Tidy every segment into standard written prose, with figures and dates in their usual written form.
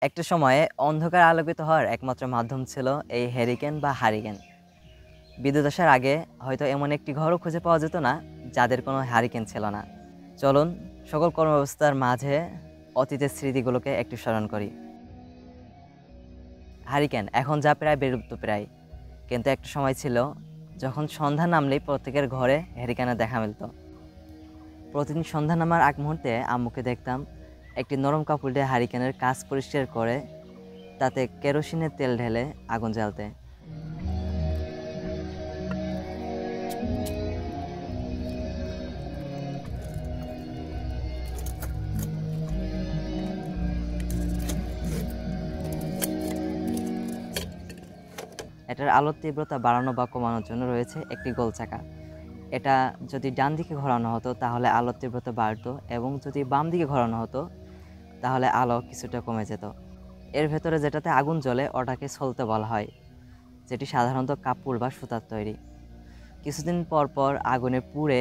একটা সময়ে অন্ধকার আলোকিত হওয়ার একমাত্র মাধ্যম ছিল এই হ্যারিকেন বা হারিকেন। বিদ্যুৎ আসার আগে হয়তো এমন একটি ঘরও খুঁজে পাওয়া যেত না যাদের কোনো হারিকেন ছিল না। চলুন সকল কর্মব্যবস্থার মাঝে অতীতের স্মৃতিগুলোকে একটু স্মরণ করি। হারিকেন এখন যা প্রায় বিলুপ্তপ্রায়, কিন্তু একটা সময় ছিল যখন সন্ধ্যা নামলেই প্রত্যেকের ঘরে হ্যারিকেনের দেখা মিলত। প্রতিদিন সন্ধ্যা নামার আগ মুহূর্তে আম্মুকে দেখতাম একটি নরম কাপড় দিয়ে হারিকেনের কাজ পরিষ্কার করে তাতে কেরোসিনের তেল ঢেলে আগুন জ্বালতে। এটার আলোর তীব্রতা বাড়ানো বা কমানোর জন্য রয়েছে একটি গোল চাকা। এটা যদি ডান দিকে ঘোরানো হতো তাহলে আলোর তীব্রতা বাড়তো, এবং যদি বাম দিকে ঘোরানো হতো তাহলে আলো কিছুটা কমে যেত। এর ভেতরে যেটাতে আগুন জ্বলে ওটাকে সলতে বলা হয়, যেটি সাধারণত কাপড় বা সুতার তৈরি। কিছুদিন পর পর আগুনে পুড়ে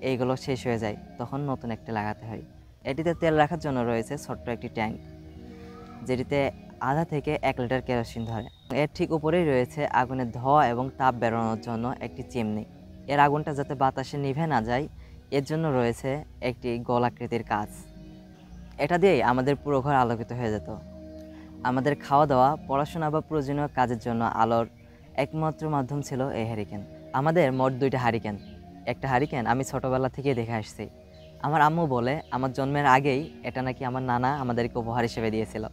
এইগুলো শেষ হয়ে যায়, তখন নতুন একটি লাগাতে হয়। এটিতে তেল রাখার জন্য রয়েছে ছোট্ট একটি ট্যাঙ্ক, যেটিতে আধা থেকে 1 লিটার কেরোসিন ধরে। এর ঠিক উপরেই রয়েছে আগুনের ধোঁয়া এবং তাপ বেরোনোর জন্য একটি চিমনি। এর আগুনটা যাতে বাতাসে নিভে না যায় এর জন্য রয়েছে একটি গোলাকৃতির কাজ। এটা দিয়েই আমাদের পুরো ঘর আলোকিত হয়ে যেত। আমাদের খাওয়া দাওয়া, পড়াশোনা বা প্রয়োজনীয় কাজের জন্য আলোর একমাত্র মাধ্যম ছিল এই হ্যারিকেন। আমাদের মোট 2টা হারিকেন। একটা হারিকেন আমি ছোটোবেলা থেকেই দেখে আসছি। আমার আম্মু বলে আমার জন্মের আগেই এটা নাকি আমার নানা আমাদেরকে উপহার হিসেবে দিয়েছিল।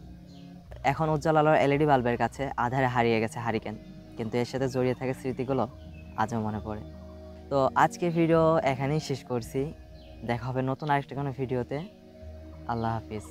এখন উজ্জ্বল আলোর এলইডি বাল্বের কাছে আধারে হারিয়ে গেছে হারিকেন, কিন্তু এর সাথে জড়িয়ে থাকা স্মৃতিগুলো আজও মনে পড়ে। তো আজকের ভিডিও এখানেই শেষ করছি। দেখা হবে নতুন আরেকটা কোনো ভিডিওতে। আল্লাহ হাফিজ।